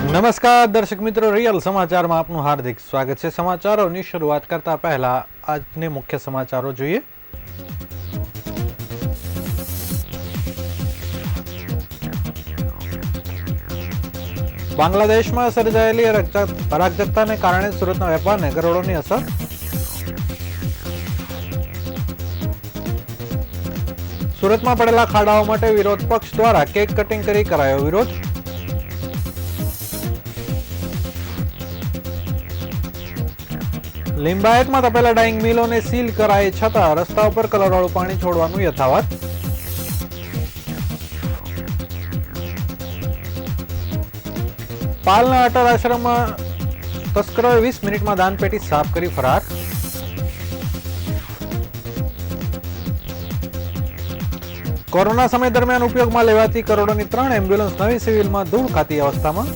નમસ્કાર દર્શક મિત્રો, રિયલ સમાચારમાં આપનું હાર્દિક સ્વાગત છે। સમાચારોની શરૂઆત કરતા પહેલા આજને મુખ્ય સમાચારો જોઈએ। બાંગ્લાદેશમાં સર્જાયેલી અરાજકતાને કારણે સુરતના વેપારને કરોડોની અસર। સુરતમાં પડેલા ખાડાઓ માટે વિરોધ પક્ષ દ્વારા કેક કટિંગ કરી કરાયો વિરોધ। લિંબાયતમાં તપેલા ડાઇંગ મિલોને સીલ કરાઈ છતાં રસ્તા ઉપર કલરવાળું પાણી છોડવાનું યથાવત। પાલના અટલ આશ્રમમાં તસ્કરોએ 20 મિનિટમાં દાનપેટી સાફ કરી ફરાર। કોરોના સમય દરમિયાન ઉપયોગમાં લેવાતી કરોડોની 3 એમ્બ્યુલન્સ નવી સિવિલમાં ધૂળ ખાતી અવસ્થામાં।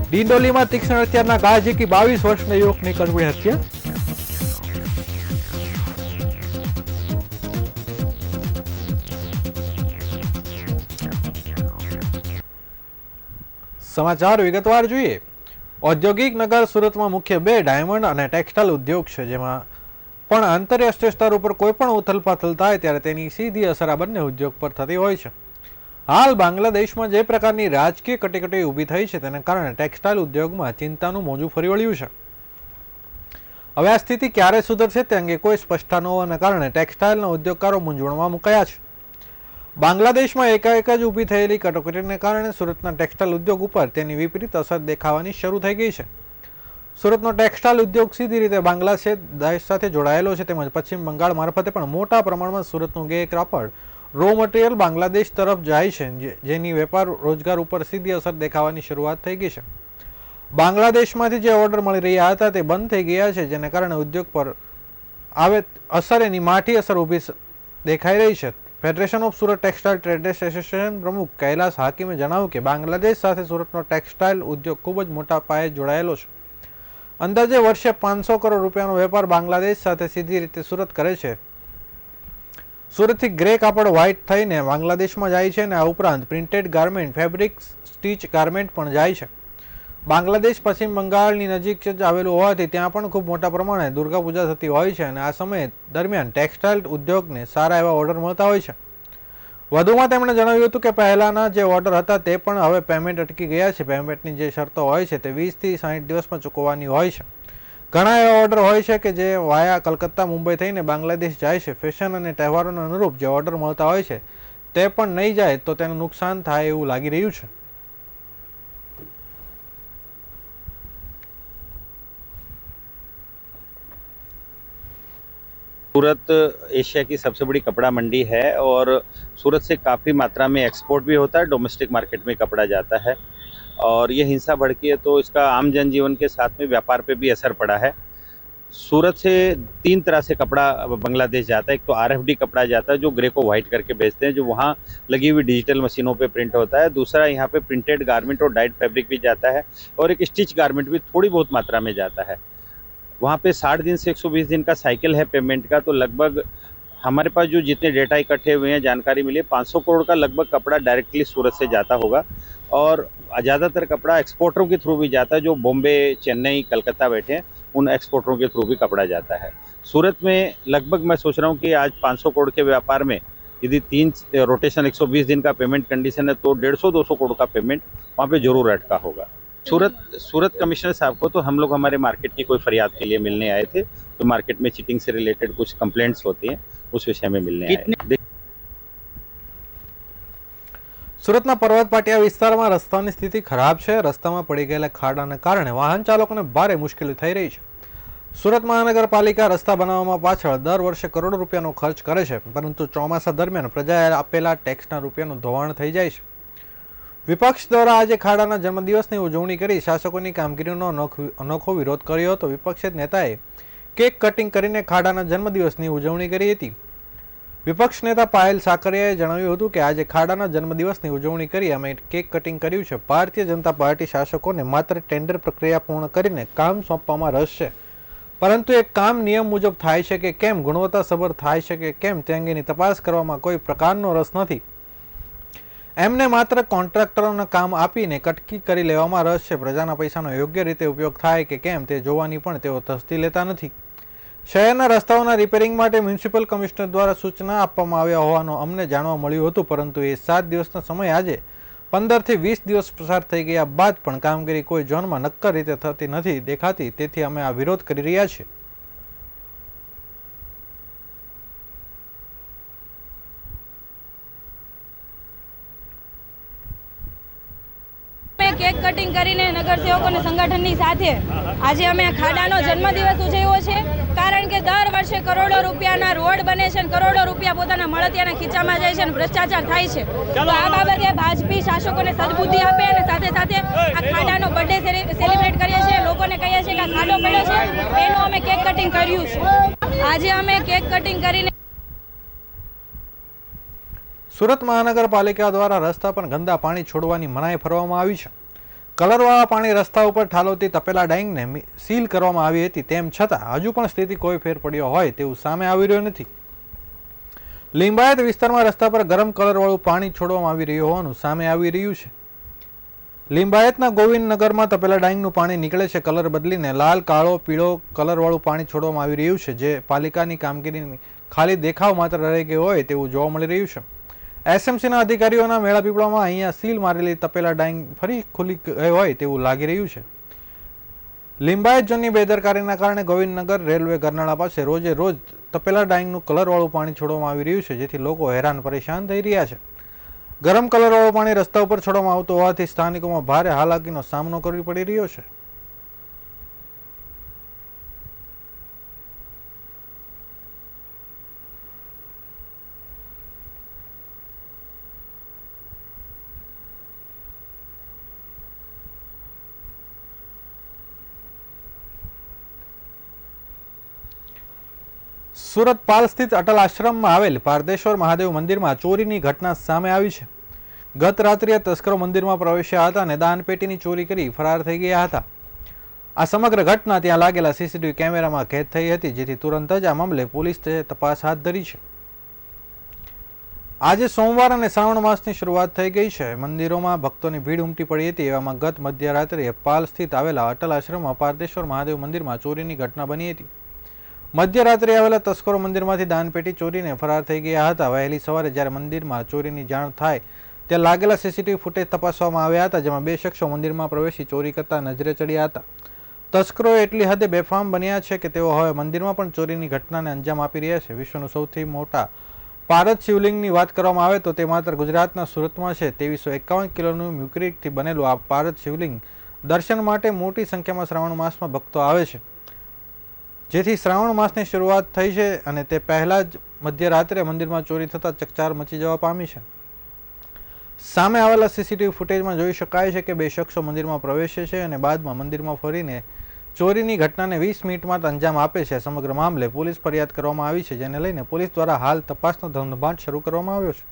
ડિંડોલીમાં તીક્ષ્ણ હત્યાના ઘા ઝીકી 22 વર્ષના યુવકની કરવી હત્યા। સમાચાર વિગતવાર જોઈએ। ઔદ્યોગિક નગર સુરતમાં મુખ્ય 2 ડાયમંડ અને ટેક્સટાઇલ ઉદ્યોગ છે, જેમાં પણ આંતરરાષ્ટ્રીય સ્તર ઉપર કોઈ પણ ઉથલપાથલ થાય ત્યારે તેની સીધી અસર આ બંને ઉદ્યોગ પર થતી હોય છે। હાલ બાંગ્લાદેશમાં જે પ્રકારની રાજકીય કટોકટી ઊભી થઈ છે તેને કારણે ટેક્સટાઇલ ઉદ્યોગમાં ચિંતાનું મોજું ફરી વળ્યું છે। હવે આ સ્થિતિ ક્યારે સુધરશે તે અંગે કોઈ સ્પષ્ટતા ન હોવાના કારણે ટેક્સટાઇલના ઉદ્યોગકારો મૂંઝવણમાં મુકાયા છે। બાંગ્લાદેશમાં એકાએક જ ઊભી થયેલી કટોકટીને કારણે સુરતના ટેક્સટાઇલ ઉદ્યોગ ઉપર તેની વિપરીત અસર દેખાવાની શરૂ થઈ ગઈ છે। સુરતનો ટેક્સટાઇલ ઉદ્યોગ સીધી રીતે બાંગ્લાદેશ સાથે જોડાયેલો છે, તેમજ પશ્ચિમ બંગાળ મારફતે પણ મોટા પ્રમાણમાં સુરતનું ગેર કાપડ રો મટીરિયલ બાંગ્લાદેશ તરફ જાય છે, જેની વેપાર રોજગાર ઉપર સીધી અસર દેખાવાની શરૂઆત થઈ ગઈ છે। બાંગ્લાદેશમાંથી જે ઓર્ડર મળી રહ્યા હતા તે બંધ થઈ ગયા છે, જેને કારણે ઉદ્યોગ પર આવે અસર એની માઠી અસર ઊભી દેખાઈ રહી છે। Federation of Surat textile traders association પ્રમુખ કૈલાસ હાકીમે જણાવ્યું કે બાંગ્લાદેશ સાથે સુરતનો ટેક્સટાઇલ ઉદ્યોગ ખૂબ જ મોટા પાયે જોડાયેલો છે। અંદાજે વર્ષે 500 કરોડ રૂપિયાનો વેપાર બાંગ્લાદેશ સાથે સીધી રીતે સુરત કરે છે। સુરતથી ગ્રે કાપડ વ્હાઇટ થઈને બાંગ્લાદેશમાં જાય છે અને આ ઉપરાંત printed garment, fabric stitch garment પણ જાય છે। બાંગ્લાદેશ પશ્ચિમ બંગાળની નજીક જ આવેલું હોવાથી ત્યાં પણ ખૂબ મોટા પ્રમાણે દુર્ગા પૂજા થતી હોય છે અને આ સમય દરમિયાન ટેક્સટાઇલ ઉદ્યોગને સારા એવા ઓર્ડર મળતા હોય છે। વધુમાં તેમણે જણાવ્યું હતું કે પહેલાના જે ઓર્ડર હતા તે પણ હવે પેમેન્ટ અટકી ગયા છે। પેમેન્ટની જે શરતો હોય છે તે 20 થી 60 દિવસમાં ચૂકવવાની હોય છે। ઘણા એવા ઓર્ડર હોય છે કે જે વાયા કલકત્તા, મુંબઈ થઈને બાંગ્લાદેશ જાય છે। ફેશન અને તહેવારોના અનુરૂપ જે ઓર્ડર મળતા હોય છે તે પણ નહીં જાય તો તેનું નુકસાન થાય એવું લાગી રહ્યું છે। सूरत एशिया की सबसे बड़ी कपड़ा मंडी है और सूरत से काफ़ी मात्रा में एक्सपोर्ट भी होता है, डोमेस्टिक मार्केट में कपड़ा जाता है और ये हिंसा भड़की है तो इसका आम जनजीवन के साथ में व्यापार पे भी असर पड़ा है। सूरत से 3 तरह से कपड़ा बांग्लादेश जाता है। एक तो आरएफडी कपड़ा जाता है जो ग्रे को व्हाइट करके बेचते हैं, जो वहाँ लगी हुई डिजिटल मशीनों पे प्रिंट होता है। दूसरा यहाँ पे प्रिंटेड गारमेंट और डाइड फैब्रिक भी जाता है और एक स्टिच गारमेंट भी थोड़ी बहुत मात्रा में जाता है। वहाँ पे 60 दिन से 120 दिन का साइकिल है पेमेंट का। तो लगभग हमारे पास जो जितने डेटा इकट्ठे हुए हैं, जानकारी मिली है, 500 करोड़ का लगभग कपड़ा डायरेक्टली सूरत से जाता होगा और ज़्यादातर कपड़ा एक्सपोर्टरों के थ्रू भी जाता है। जो बॉम्बे, चेन्नई, कलकत्ता बैठे हैं उन एक्सपोर्टरों के थ्रू भी कपड़ा जाता है। सूरत में लगभग मैं सोच रहा हूँ कि आज 500 करोड़ के व्यापार में यदि 3 रोटेशन 120 दिन का पेमेंट कंडीशन है तो 150-200 करोड़ का पेमेंट वहाँ पे जरूर अटका होगा। सूरत कमिश्नर साहब को तो हम लोग हमारे मार्केट की कोई फरियाद के लिए मिलने आए थे, तो मार्केट में चीटिंग से रिलेटेड कुछ कंप्लेंट्स होती हैं उस विषय में मिलने आए। સુરતના પર્વત પાટિયા વિસ્તારમાં રસ્તાની સ્થિતિ ખરાબ છે। રસ્તામાં પડી ગયેલા ખાડાના કારણે વાહન ચાલકોને ભારે મુશ્કેલી થઈ રહી છે। સુરત મહાનગરપાલિકા રસ્તા બનાવવામાં પાછળ દર વર્ષે કરોડો રૂપિયાનો ખર્ચ કરે છે, પરંતુ ચોમાસા દરમિયાન પ્રજાએ આપેલા ટેક્સના રૂપિયાનું ધોવાણ થઈ જાય છે। વિપક્ષ દ્વારા આજે ખાડાના જન્મદિવસની ઉજવણી કરી શાસકોની કામગીરીનો અનોખો વિરોધ કર્યો હતો। વિપક્ષી નેતાએ કેક કટિંગ કરીને ખાડાના જન્મદિવસની ઉજવણી કરી હતી। વિપક્ષ નેતા પાયલ સાકરિયાએ જણાવ્યું હતું કે આજે ખાડાના જન્મદિવસની ઉજવણી કરી અમે કેક કટિંગ કર્યું છે। ભારતીય જનતા પાર્ટી શાસકોને માત્ર ટેન્ડર પ્રક્રિયા પૂર્ણ કરીને કામ સોંપવામાં રસ છે। પરંતુ એક કામ નિયમ મુજબ થાય છે કે કેમ, ગુણવત્તાસભર થાય છે કે કેમ, તે અંગેની તપાસ કરવામાં કોઈ પ્રકારનો રસ નથી. એમને માત્ર કોન્ટ્રાક્ટરોને કામ આપીને કટકી કરી લેવામાં રસ છે. પ્રજાના પૈસાનો યોગ્ય રીતે ઉપયોગ થાય કે કેમ તે જોવાની પણ તેઓ તસ્દી લેતા નથી. શહેરના રસ્તાઓના રિપેરિંગ માટે મ્યુનિસિપલ કમિશનર દ્વારા સૂચના આપવામાં આવ્યા હોવાનું અમને જાણવા મળ્યું હતું, પરંતુ એ 7 દિવસનો સમય આજે 15 થી 20 દિવસ પસાર થઈ ગયા બાદ પણ કામગીરી કોઈ ઝોનમાં નક્કર રીતે થતી નથી દેખાતી. તેથી અમે આ વિરોધ કરી રહ્યા છીએ. કેક કટિંગ કરીને નગરસેવકોને સંગઠનની સાથે આજે અમે ખાડાનો જન્મદિવસ ઉજવ્યો છે, કારણ કે દર વર્ષે કરોડો રૂપિયાના રોડ બને છે અને કરોડો રૂપિયા પોતાના મળતિયાના ખીચામાં જાય છે અને ભ્રષ્ટાચાર થાય છે. તો આ બાબતે ભાજપી શાસકોને સદબુદ્ધિ આપે અને સાથે સાથે આ ખાડાનો બર્થડે સેલિબ્રેટ કરીએ છીએ. લોકોને કહીએ છીએ કે આ ખાડો પડ્યો છે એનું અમે કેક કટિંગ કર્યું છે. આજે અમે કેક કટિંગ કરીને સુરત મહાનગરપાલિકા દ્વારા રસ્તા પર ગંદા પાણી છોડવાની મનાઈ ફરવામાં આવી છે. કલરવાળા પાણી રસ્તા ઉપર ઠાલવતી તપેલા ડાઇંગને સીલ કરવામાં આવી હતી, તેમ છતાં હજુ પણ સ્થિતિ કોઈ ફેર પડ્યો હોય તેવું સામે આવી રહ્યું નથી. લિંબાયત વિસ્તારમાં રસ્તા પર ગરમ કલરવાળું પાણી છોડવામાં આવી રહ્યું હોવાનું સામે આવી રહ્યું છે. લિંબાયતના ગોવિંદનગરમાં તપેલા ડાઇંગનું પાણી નીકળે છે. કલર બદલીને લાલ, કાળો, પીળો કલરવાળું પાણી છોડવામાં આવી રહ્યું છે, જે પાલિકાની કામગીરીની ખાલી દેખાવ માત્ર રહી ગયો હોય તેવું જોવા મળી રહ્યું છે. એસએમસીના અધિકારીઓના મેળાપીપળામાં અહીંયા સીલ મારેલી તપેલા ડાઇંગ ફરી ખુલી ગઈ હોય તેવું લાગી રહ્યું છે. લિંબાયત ઝોનની બેદરકારીના કારણે ગોવિંદનગર રેલવે ગરનાળા પાસે રોજે રોજ તપેલા ડાઇંગનું કલરવાળું પાણી છોડવામાં આવી રહ્યું છે, જેથી લોકો હેરાન પરેશાન થઈ રહ્યા છે. ગરમ કલરવાળું પાણી રસ્તા ઉપર છોડવામાં આવતું હોવાથી સ્થાનિકોમાં ભારે હાલાકીનો સામનો કરવો પડી રહ્યો છે. સુરત પાલ સ્થિત અટલ આશ્રમમાં આવેલ પારદેશ્વર મહાદેવ મંદિરમાં ચોરીની ઘટના સામે આવી છે. ગત રાત્રિએ તસ્કરો મંદિરમાં પ્રવેશ્યા હતા અને દાનપેટીની ચોરી કરી ફરાર થઈ ગયા હતા. આ સમગ્ર ઘટના ત્યાં લાગેલા સીસીટીવી કેમેરામાં કેદ થઈ હતી, જેથી તુરંત જ આ મામલે પોલીસે તપાસ હાથ ધરી છે. આજે સોમવાર અને શ્રાવણ માસની શરૂઆત થઈ ગઈ છે. મંદિરોમાં ભક્તોની ભીડ ઉમટી પડી હતી. એવામાં ગત મધ્યરાત્રિએ પાલ સ્થિત આવેલા અટલ આશ્રમમાં પારદેશ્વર મહાદેવ મંદિરમાં ચોરીની ઘટના બની હતી. મધ્યરાત્રે આવેલા તસ્કરો મંદિરમાંથી દાનપેટી ચોરીને ફરાર થઈ ગયા હતા. વહેલી સવારે જ્યારે મંદિરમાં ચોરીની જાણ થાય ત્યાં લાગેલા સીસીટીવી ફૂટેજ તપાસવામાં આવ્યા હતા, જેમાં 2 શખ્સો મંદિરમાં પ્રવેશી ચોરી કરતા નજરે ચડ્યા હતા. તસ્કરો એટલી હદે બેફામ બન્યા છે કે તેઓ હવે મંદિરમાં પણ ચોરીની ઘટનાને અંજામ આપી રહ્યા છે. વિશ્વનું સૌથી મોટા પારદ શિવલિંગની વાત કરવામાં આવે તો તે માત્ર ગુજરાતના સુરતમાં છે. 2351 કિલોનું મ્યુક્રિકથી બનેલું આ પારદ શિવલિંગ દર્શન માટે મોટી સંખ્યામાં શ્રાવણ માસમાં ભક્તો આવે છે. જેથી શ્રાવણ માસની શરૂઆત થઈ છે અને તે પહેલાં જ મધ્યરાત્રે મંદિરમાં ચોરી થતાં ચકચાર મચી જવા પામી છે. સામે આવેલા સીસીટીવી ફૂટેજમાં જોઈ શકાય છે કે 2 શખ્સો મંદિરમાં પ્રવેશે છે અને બાદમાં મંદિરમાં ફરીને ચોરીની ઘટનાને 20 મિનિટમાં અંજામ આપે છે. સમગ્ર મામલે પોલીસ ફરિયાદ કરવામાં આવી છે, જેને લઈને પોલીસ દ્વારા હાલ તપાસનો ધમધમાટ શરૂ કરવામાં આવ્યો છે.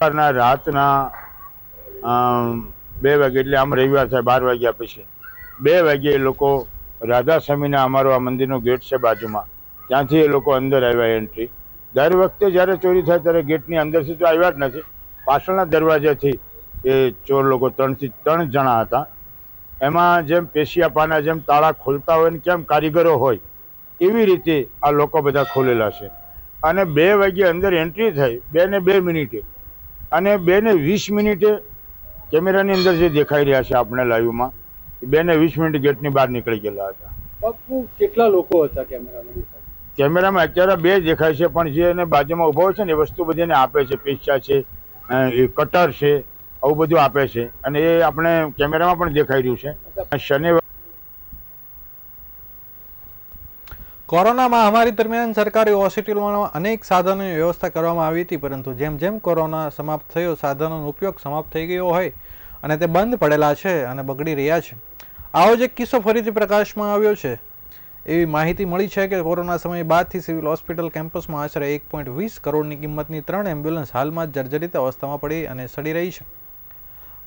રાતના 2 વાગે એટલે આમ રવિવાર થાય 12 વાગ્યા પછી 2 વાગ્યે એ લોકો રાધા સ્વામીના અમારો આ મંદિરનો ગેટ છે બાજુમાં, ત્યાંથી એ લોકો અંદર આવ્યા એન્ટ્રી. દર વખતે જ્યારે ચોરી થાય ત્યારે ગેટની અંદરથી તો આવ્યા જ નથી, પાછળના દરવાજાથી એ ચોર લોકો 3 થી 3 જણા હતા. એમાં જેમ પેશિયા પાના જેમ તાળા ખોલતા હોય ને કેમ કારીગરો હોય એવી રીતે આ લોકો બધા ખોલેલા છે. અને 2 વાગ્યે અંદર એન્ટ્રી થઈ 2 ને 2 મિનિટે અને 2 ને 20 મિનિટે કેમેરાની અંદર જે દેખાઈ રહ્યા છે આપણે લાઈવમાં 2 ને 20 મિનિટ ગેટની બહાર નીકળી ગયેલા હતા. બાપુ કેટલા લોકો હતા કેમેરામાં? કેમેરામાં અત્યારે 2 દેખાય છે, પણ જે એને બાજુમાં ઉભો છે ને એ વસ્તુ બધી એને આપે છે, પૈસા છે, કટર છે, આવું બધું આપે છે અને એ આપણે કેમેરામાં પણ દેખાઈ રહ્યું છે. શનિવાર કોરોના મહામારી દરમિયાન સરકારી હોસ્પિટલોમાં અનેક સાધનોની વ્યવસ્થા કરવામાં આવી હતી, પરંતુ જેમ જેમ કોરોના સમાપ્ત થયો સાધનોનો ઉપયોગ સમાપ્ત થઈ ગયો હોય અને તે બંધ પડેલા છે અને બગડી રહ્યા છે. આવો જ એક કિસ્સો ફરીથી પ્રકાશમાં આવ્યો છે. એવી માહિતી મળી છે કે કોરોના સમય બાદથી સિવિલ હોસ્પિટલ કેમ્પસમાં આશરે 1.20 કરોડની કિંમતની 3 એમ્બ્યુલન્સ હાલમાં જર્જરિત અવસ્થામાં પડી અને સડી રહી છે.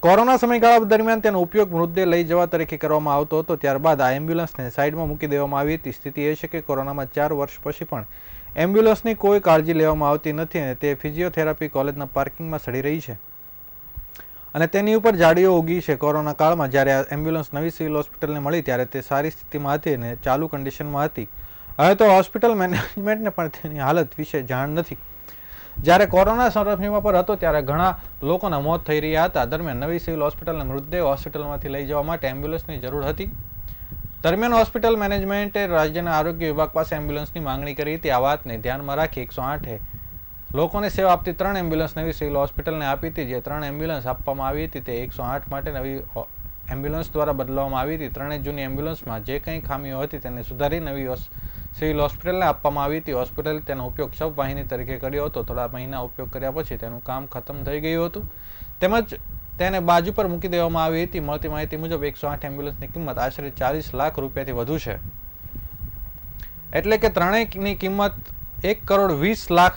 કોરોના સમયગાળા દરમિયાન તેનો ઉપયોગ મૃતદેહ લઈ જવા તરીકે કરવામાં આવતો હતો. ત્યારબાદ આ એમ્બ્યુલન્સને સાઇડમાં મૂકી દેવામાં આવી હતી. સ્થિતિ એ છે કે કોરોનામાં 4 વર્ષ પછી પણ એમ્બ્યુલન્સની કોઈ કાળજી લેવામાં આવતી નથી અને તે ફિઝિયોથેરાપી કોલેજના પાર્કિંગમાં સડી રહી છે અને તેની ઉપર ઝાડીઓ ઉગી છે. કોરોના કાળમાં જ્યારે આ એમ્બ્યુલન્સ નવી સિવિલ હોસ્પિટલને મળી ત્યારે તે સારી સ્થિતિમાં હતી અને ચાલુ કન્ડિશનમાં હતી. હવે તો હોસ્પિટલ મેનેજમેન્ટને પણ તેની હાલત વિશે જાણ નથી. જ્યારે કોરોના સરહદસીમા પર હતો ત્યારે ઘણા લોકોના મોત થઈ રહ્યા હતા. દરમિયાન નવી સિવિલ હોસ્પિટલના મૃતદેહ હોસ્પિટલમાંથી લઈ જવા માટે એમ્બ્યુલન્સની જરૂર હતી. દરમિયાન હોસ્પિટલ મેનેજમેન્ટે રાજ્યના આરોગ્ય વિભાગ પાસે એમ્બ્યુલન્સની માંગણી કરી હતી. આ વાતને ધ્યાનમાં રાખી 108 લોકોને સેવા આપતી 3 એમ્બ્યુલન્સ નવી સિવિલ હોસ્પિટલને આપી હતી. જે 3 એમ્બ્યુલન્સ આપવામાં આવી હતી તે 108 માટે નવી એમ્બ્યુલન્સ દ્વારા બદલવામાં આવી હતી. 3 જૂની એમ્બ્યુલન્સમાં જે કંઈ ખામીઓ હતી તેને સુધારી નવી સિવિલ હોસ્પિટલને આપવામાં આવી હતી. હોસ્પિટલે તેનો ઉપયોગ શબ વાહિની તરીકે કર્યો હતો. થોડા મહિના ઉપયોગ કર્યા પછી તેનું કામ ખતમ થઈ ગયું હતું તેમજ તેને બાજુ પર મૂકી દેવામાં આવી હતી. મળતી માહિતી મુજબ 108 એમ્બ્યુલન્સની કિંમત આશરે 40 લાખ રૂપિયાથી વધુ છે. એટલે કે ત્રણેયની કિંમત 1,20,00,000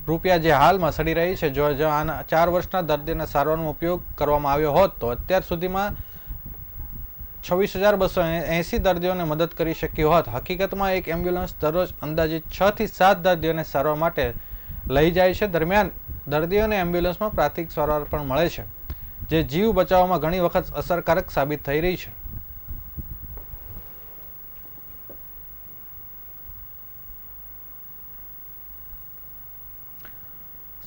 રૂપિયા જે હાલમાં સડી રહી છે. જો આના 4 વર્ષના દર્દીના સારવારનો ઉપયોગ કરવામાં આવ્યો હોત તો અત્યાર સુધીમાં 26,280 દર્દીઓને મદદ કરી શકી હોત. હકીકતમાં એક એમ્બ્યુલન્સ દરરોજ અંદાજિત 6 થી 7 દર્દીઓને સારવાર માટે લઈ જાય છે. દરમિયાન દર્દીઓને એમ્બ્યુલન્સમાં પ્રાથમિક સારવાર પણ મળે છે જે જીવ બચાવવામાં ઘણી વખત અસરકારક સાબિત થઈ રહી છે.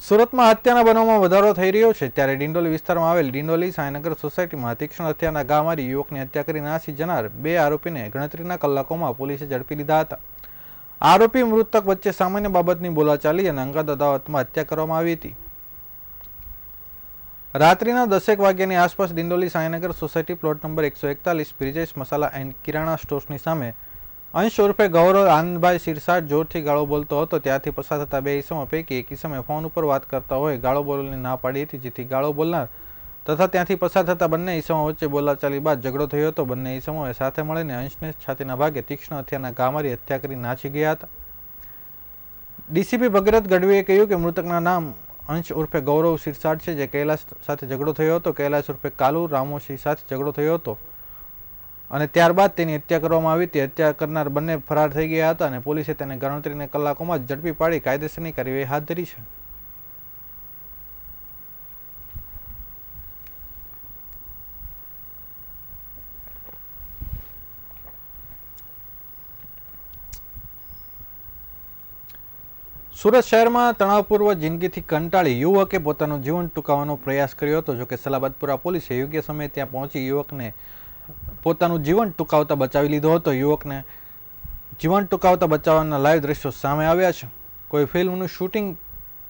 સુરતમાં હત્યાના બનાવમાં વધારો થઈ રહ્યો છે ત્યારે ડિંડોલી વિસ્તારમાં આવેલ ડિંડોલી સાંઈનગર સોસાયટીમાં તીક્ષ્ણ હથિયારના ઘા મારી યુવકની હત્યા કરી નાસી જનાર 2 આરોપીને ગણતરીના કલાકોમાં પોલીસે ઝડપી લીધા હતા. આરોપી મૃતક વચ્ચે સામાન્ય બાબતની બોલાચાલી અને અંગત અદાવતમાં હત્યા કરવામાં આવી હતી. રાત્રિના 10 વાગ્યાની આસપાસ Dindoli Sainagar society plot number 141 Brijesh Masala and Kirana સ્ટોર્સની સામે અંશ ઉર્ફે ગૌરવ આનંદભાઈ સિરસાટ જોરથી ગાળો બોલતો હતો. ત્યાંથી પસાર થતા 2 ઈસમો પૈકી એક ઈસમે ફોન ઉપર વાત કરતા હોય ગાળો બોલવાની ના પાડી હતી, જેથી ગાળો બોલનાર તથા ત્યાંથી પસાર થતા બંને ઈસમો વચ્ચે બોલાચાલી બાદ ઝઘડો થયો હતો. બંને ઈસમોએ સાથે મળીને અંશને છાતીના ભાગે તીક્ષ્ણ હથિયારના ઘા મારી હત્યા કરી નાસી ગયા હતા. ડીસીપી ભગીરથ ગઢવીએ કહ્યું કે મૃતકના નામ અંશ ઉર્ફે ગૌરવ સિરસાટ છે, જે કૈલાશ સાથે ઝઘડો થયો હતો. કૈલાશ ઉર્ફે કાલુ રામોશી સાથે ઝઘડો થયો હતો અને ત્યારબાદ તેની હત્યા કરવામાં આવી હતી. હત્યા કરનાર બંને ફરાર થઈ ગયા હતા અને પોલીસે તેને ગણતરીના કલાકોમાં જ ઝડપી પાડી કાયદેસરની કાર્યવાહી હાથ ધરી છે. સુરત શહેરમાં તણાવપૂર્વક જિંદગીથી કંટાળી યુવકે પોતાનું જીવન ટૂંકાવવાનો પ્રયાસ કર્યો હતો. જોકે સલાબતપુરા પોલીસે યોગ્ય સમયે ત્યાં પહોંચી યુવકને પોતાનું જીવન ટૂંકાવતા બચાવી લીધો હતો. યુવકને જીવન ટૂંકાવતા બચાવવાના લાઈવ દ્રશ્યો સામે આવ્યા છે. કોઈ ફિલ્મનું શૂટિંગ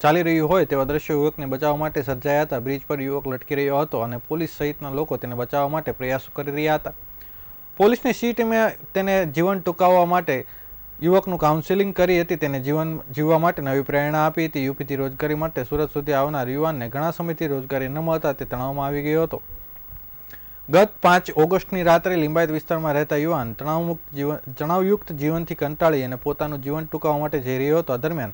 ચાલી રહ્યું હોય તેવા દ્રશ્યો યુવકને બચાવવા માટે સર્જાયા હતા. બ્રિજ પર યુવક લટકી રહ્યો હતો અને પોલીસ સહિતના લોકો તેને બચાવવા માટે પ્રયાસો કરી રહ્યા હતા. પોલીસની સી ટીમે તેને જીવન ટૂંકાવવા માટે યુવકનું કાઉન્સેલિંગ કરી હતી. તેને જીવન જીવવા માટે નવી પ્રેરણા આપી હતી. યુપીથી રોજગારી માટે સુરત સુધી આવનાર યુવાનને ઘણા સમયથી રોજગારી ન મળતા તે તણાવમાં આવી ગયો હતો. ગત 5 ઓગસ્ટની રાત્રે લિંબાયત વિસ્તારમાં રહેતા યુવાન તણાવયુક્ત જીવનથી કંટાળી અને પોતાનું જીવન ટૂંકાવવા માટે જઈ રહ્યો હતો. દરમિયાન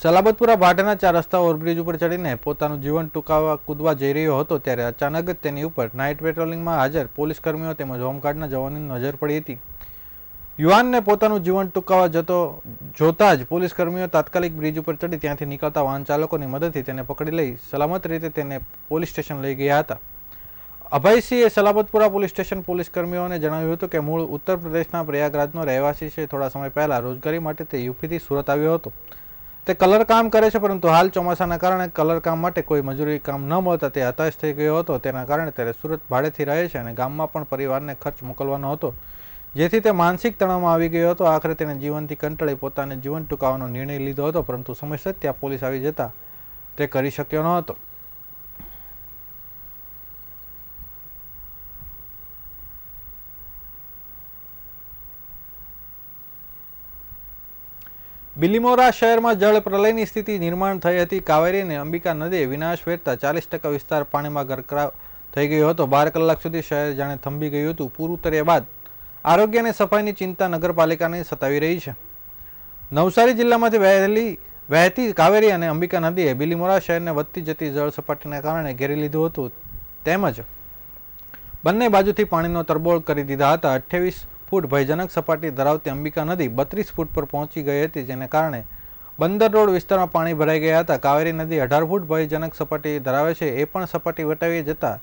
સલાબતપુરા ભાટના 4 રસ્તા ઓવરબ્રિજ ઉપર ચડીને પોતાનું જીવન ટૂંકાવવા કૂદવા જઈ રહ્યો હતો ત્યારે અચાનક જ તેની ઉપર નાઇટ પેટ્રોલિંગમાં હાજર પોલીસ કર્મીઓ તેમજ હોમગાર્ડના જવાનોની નજર પડી હતી. યુવાનને પોતાનું જીવન ટૂંકાવવા જોતા જ પોલીસ કર્મીઓ તાત્કાલિક બ્રિજ ઉપર ચડી ત્યાંથી નીકળતા વાહન ચાલકોની મદદથી તેને પકડી લઈ સલામત રીતે તેને પોલીસ સ્ટેશન લઈ ગયા હતા. અભયસિંહે સલાબતપુરા પોલીસ સ્ટેશન પોલીસ કર્મીઓને જણાવ્યું હતું કે મૂળ ઉત્તર પ્રદેશના પ્રયાગરાજનો રહેવાસી છે. થોડા સમય પહેલા રોજગારી માટે તે યુપીથી સુરત આવ્યો હતો. તે કલર કામ કરે છે, પરંતુ હાલ ચોમાસાના કારણે કલર કામ માટે કોઈ મજૂરી કામ ન મળતા તે હતાશ થઈ ગયો હતો. તેના કારણે તે સુરત ભાડેથી રહે છે અને ગામમાં પણ પરિવારને ખર્ચ મોકલવાનો હતો, જેથી તે માનસિક તણાવમાં આવી ગયો હતો. આખરે તેને જીવનથી કંટાળી પોતાને જીવન ટૂંકાવવાનો નિર્ણય લીધો હતો, પરંતુ સમયસર ત્યાં પોલીસ આવી જતા તે કરી શક્યો ન હતો. બિલીમોરા શહેરમાં જળ પ્રલયની સ્થિતિ નિર્માણ થઈ હતી. કાવેરી અને અંબિકા નદીએ વિનાશ વેરતા 40% વિસ્તાર પાણીમાં ગરકાવ થઈ ગયો હતો. 12 કલાક સુધી શહેર જાણે થંભી ગયું હતું. પૂર ઉતર્યા બાદ આરોગ્ય અને સફાઈની ચિંતા નગરપાલિકાને સતાવી રહી છે. નવસારી જિલ્લામાંથી વહેતી કાવેરી અને અંબિકા નદીએ બિલીમોરા શહેરને વધતી જતી જળ સપાટીને કારણે ઘેરી લીધું હતું, તેમજ બંને બાજુથી પાણીનો તરબોળ કરી દીધા હતા. 28 ફૂટ ભયજનક સપાટી ધરાવતી અંબિકા નદી 32 ફૂટ પર પહોંચી ગઈ હતી, જેને કારણે બંદર રોડ વિસ્તારમાં પાણી ભરાઈ ગયા હતા. કાવેરી નદી 18 ફૂટ ભયજનક સપાટી ધરાવે છે, એ પણ સપાટી વટાવી જતા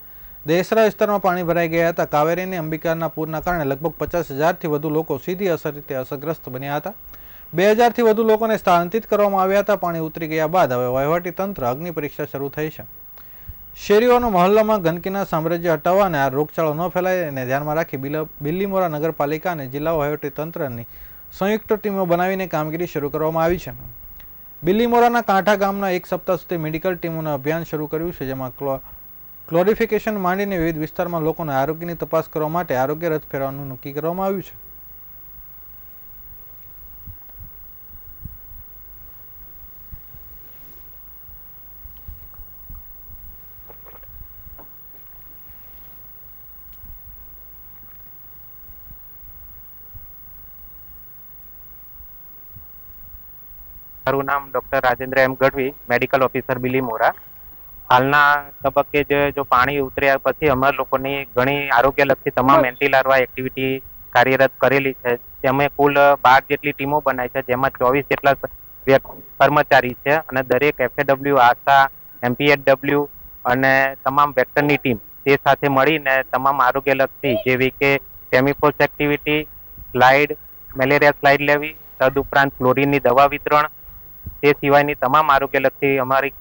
દેસરા વિસ્તારમાં પાણી ભરાઈ ગયા હતા. કાવેરી અને અંબિકાના પૂરના કારણે લગભગ 50,000થી વધુ લોકો સીધી રીતે અસરગ્રસ્ત બન્યા હતા. 2,000થી વધુ લોકોને સ્થળાંતરિત કરવામાં આવ્યા હતા. પાણી ઉતરી ગયા બાદ હવે વહીવટી તંત્ર અગ્નિ પરીક્ષા શરૂ થઈ છે. શેરીઓનો મહોલ્લામાં ગંદકીના સામ્રાજ્ય હટાવવા અને આ રોગચાળો ન ફેલાય એને ધ્યાનમાં રાખી બિલીમોરા નગરપાલિકા અને જિલ્લા વહીવટી તંત્રની સંયુક્ત ટીમો બનાવીને કામગીરી શરૂ કરવામાં આવી છે. બિલીમોરાના કાંઠા ગામના એક સપ્તાહ સુધી મેડિકલ ટીમોનું અભિયાન શરૂ કર્યું છે, જેમાં ક્લોરિફિકેશન માંડીને વિવિધ વિસ્તારમાં લોકોને આરોગ્યની તપાસ કરવા માટે આરોગ્ય રથ ફેરવાનું નક્કી કરવામાં આવ્યું છે. મારું નામ ડોક્ટર રાજેન્દ્ર એમ ગઢવી, મેડિકલ ઓફિસર બિલીમોરા. હાલના તબક્કે જો પાણી ઉતર્યા પછી અમારા લોકોની ઘણી આરોગ્યલક્ષી તમામ એન્ટી લાર્વા એક્ટિવિટી કાર્યરત કરેલી છે. અમે કુલ 12 જેટલી ટીમો બનાવી છે, જેમાં 24 જેટલા કર્મચારી છે અને દરેક FAW, આશા, MPHW અને તમામ વેક્ટરની ટીમ તે સાથે મળીને તમામ આરોગ્યલક્ષી જેવી કે કેમિફોસ એક્ટિવિટી, સ્લાઇડ, મેલેરિયા સ્લાઇડ લેવી, તદુપરાંત ક્લોરીનની દવા વિતરણ, તે સિવાયની તમામ આરોગ્યલક્ષી અમારી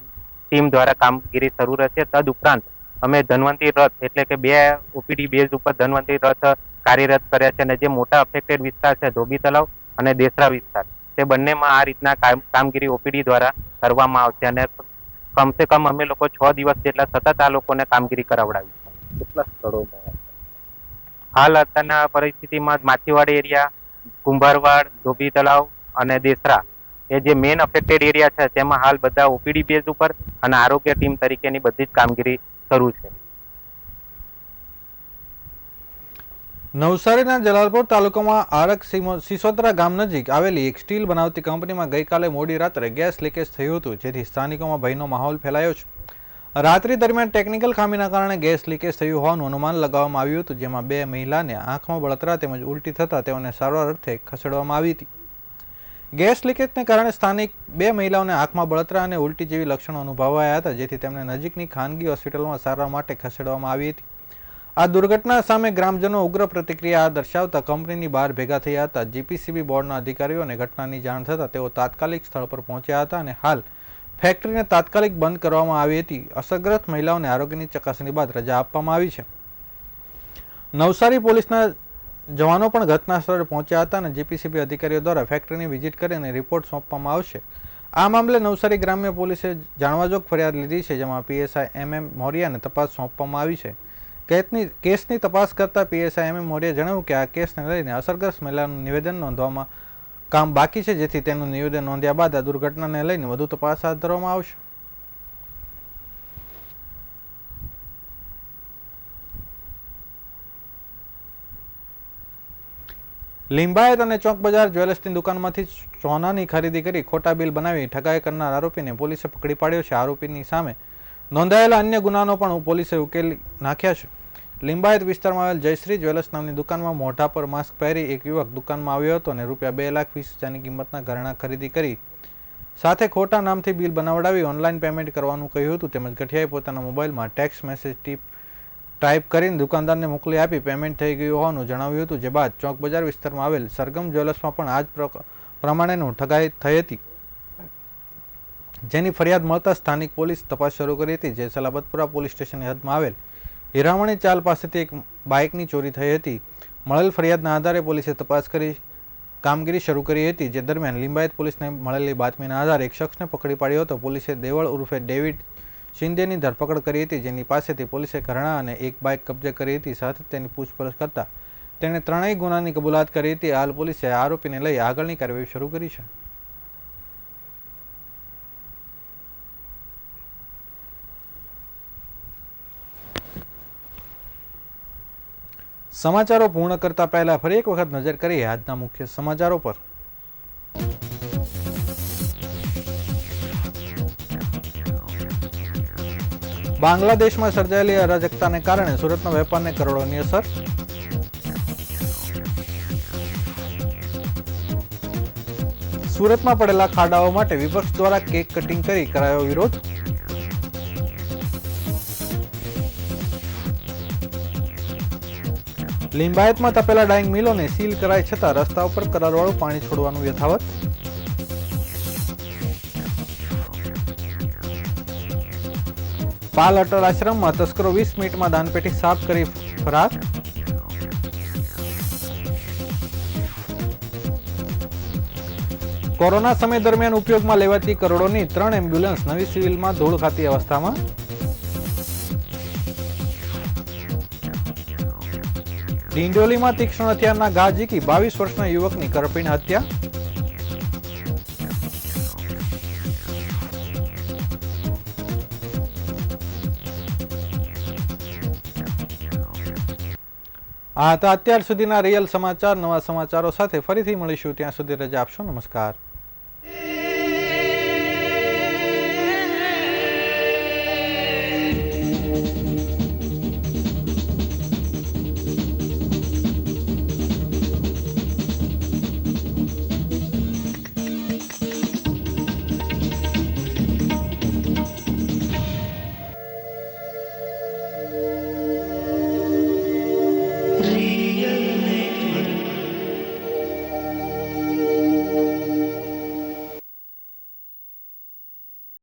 ટીમ દ્વારા કામગીરી શરૂ રહેશે. તદુપરાંત અમે ધન્વંતરી રથ એટલે કે 2 OPD બેઝ ઉપર ધન્વંતરી રથ કાર્યરત કર્યા છે અને જે મોટા અફેક્ટેડ વિસ્તાર છે ધોબી તલાવ અને દેસરા વિસ્તાર, તે બંનેમાં આ રીતના કામગીરી OPD દ્વારા કરવામાં આવશે અને કમસે કમ અમે લોકો 6 દિવસ જેટલા સતત આ લોકોને કામગીરી કરાવડાવી છે. કેટલા સ્થળોમાં હાલ અત્યારના પરિસ્થિતિમાં માછીવાડ એરિયા, કુંભારવાડ, ધોબી તલાવ અને દેસરા એ જે મેઇન અફેક્ટેડ એરિયા છે તેમાં હાલ બધા OPD બેઝ ઉપર અને આરોગ્ય ટીમ તરીકેની બધી જ કામગીરી શરૂ છે. નવસારીના જલાલપોર તાલુકામાં આરક સિસોદરા ગામ નજીક આવેલી એક સ્ટીલ બનાવતી કંપનીમાં ગઈકાલે મોડી રાત્રે ગેસ લીકેજ થયું હતું, જેથી સ્થાનિકોમાં ભયનો માહોલ ફેલાયો છે. રાત્રિ દરમિયાન ટેકનિકલ ખામીના કારણે ગેસ લીકેજ થયું હોવાનું અનુમાન લગાવવામાં આવ્યું હતું, જેમાં 2 મહિલાને આંખમાં બળતરા તેમજ ઉલટી થતાં તેઓને સારવાર અર્થે ખસેડવામાં આવી હતી. ગેસ લીકેજને કારણે સ્થાનિક 2 મહિલાઓને આંખમાં બળતરા અને ઉલટી જેવી લક્ષણો અનુભવાયા હતા, જેથી તેમને નજીકની ખાનગી હોસ્પિટલમાં સારવાર માટે ખસેડવામાં આવી હતી. આ દુર્ઘટના સામે ગ્રામજનો ઉગ્ર પ્રતિક્રિયા દર્શાવતા કંપનીની બહાર ભેગા થયા હતા. GPCB બોર્ડના અધિકારીઓને ઘટનાની જાણ થતાં તેઓ તાત્કાલિક સ્થળ પર પહોંચ્યા હતા અને હાલ ફેક્ટરીને તાત્કાલિક બંધ કરવામાં આવી હતી. અસરગ્રસ્ત મહિલાઓને આરોગ્યની ચકાસણી બાદ રજા આપવામાં આવી છે. નવસારી પોલીસના જવાનો પણ ઘટના સ્થળે પહોંચ્યા હતા અને GPCB અધિકારીઓ દ્વારા ફેક્ટરીની વિઝિટ કરીને રિપોર્ટ સોંપવામાં આવશે. આ મામલે નવસારી ગ્રામ્ય પોલીસે જાણવાજોગ ફરિયાદ લીધી છે, જેમાં PSI MM મોરિયાને તપાસ સોંપવામાં આવી છે. કેસની તપાસ કરતા PSI MM મોરિયાએ જણાવ્યું કે આ કેસને લઈને અસરગ્રસ્ત મહિલાનું નિવેદન નોંધવામાં કામ બાકી છે, જેથી તેનું નિવેદન નોંધ્યા બાદ આ દુર્ઘટનાને લઈને વધુ તપાસ હાથ ધરવામાં આવશે. લિંબાયત અને ચોક બજાર જ્વેલર્સની દુકાનમાંથી સોનાની ખરીદી કરી ખોટા બિલ બનાવી ઠગાઈ કરનાર આરોપીને પોલીસે પકડી પાડ્યો છે. આરોપીની સામે નોંધાયેલા અન્ય ગુનાનો પણ પોલીસે ઉકેલી નાખ્યા છે. લિંબાયત વિસ્તારમાં આવેલ જયશ્રી જ્વેલર્સ નામની દુકાનમાં મોઢા પર માસ્ક પહેરી એક યુવક દુકાનમાં આવ્યો હતો અને ₹2,20,000ની કિંમતના ઘરેણાં ખરીદી કરી સાથે ખોટા નામથી બિલ બનાવડાવી ઓનલાઈન પેમેન્ટ કરવાનું કહ્યું હતું, તેમજ ગઠિયાએ પોતાના મોબાઈલમાં ટેક્સ્ટ મેસેજ ટાઈપ કરીને દુકાનદારને મોકલી આપી પેમેન્ટ થઈ ગયું હોવાનું જણાવ્યું હતું. જે બાદ ચોક બજાર વિસ્તારમાં આવેલ સરગમ જ્વેલર્સમાં પણ આ જ પ્રમાણેનું ઠગાઈ થઈ હતી, જેની ફરિયાદ મળતા સ્થાનિક પોલીસ તપાસ શરૂ કરી હતી. જે સલાબતપુરા પોલીસ સ્ટેશનની હદમાં આવેલ હીરામણી ચાલ પાસેથી એક બાઇકની ચોરી થઈ હતી. મળેલ ફરિયાદના આધારે પોલીસે તપાસ કરી કામગીરી શરૂ કરી હતી. જે દરમિયાન લિંબાયત પોલીસને મળેલી બાતમીના આધારે એક શખ્સને પકડી પાડ્યો હતો. પોલીસે દેવળ ઉર્ફે ડેવિડ શિંદેની ધરપકડ કરી હતી, જેની પાસેથી પોલીસે ઘરેણાં અને એક બાઇક કબજે કરી હતી. સાથે તેની પૂછપરછ કરતા તેણે 3 ગુનાની કબૂલાત કરી હતી. હાલ પોલીસે આરોપીને લઈ આગળની કાર્યવાહી શરૂ કરી છે. સમાચારો પૂર્ણ કરતા પહેલા ફરી એક વખત નજર કરીએ આજના મુખ્ય સમાચારો પર. બાંગ્લાદેશમાં સર્જાયેલી અરાજકતાને કારણે સુરતના વેપારને કરોડોની અસર. સુરતમાં પડેલા ખાડાઓ માટે વિપક્ષ દ્વારા કેક કટિંગ કરી કરાયો વિરોધ. લિંબાયતમાં તપેલા ડાઇંગ મિલોને સીલ કરાય છતાં રસ્તા ઉપર કરારવાળું પાણી છોડવાનું યથાવત. પાલ અટલ આશ્રમમાં તસ્કરો 20 મિનિટમાં દાનપેટી સાફ કરી ફરાર. કોરોના સમય દરમિયાન ઉપયોગમાં લેવાતી કરોડોની 3 એમ્બ્યુલન્સ નવી સિવિલમાં ધૂળ ખાતી અવસ્થામાં. ડિંડોલીમાં તીક્ષ્ણ હથિયારના ઘા ઝીકી 22 વર્ષના યુવકની કરપીણ હત્યા. આ હતા અત્યાર સુધીના રિયલ સમાચાર. નવા સમાચારો સાથે ફરીથી મળીશું. ત્યાં સુધી રજા આપશો. નમસ્કાર.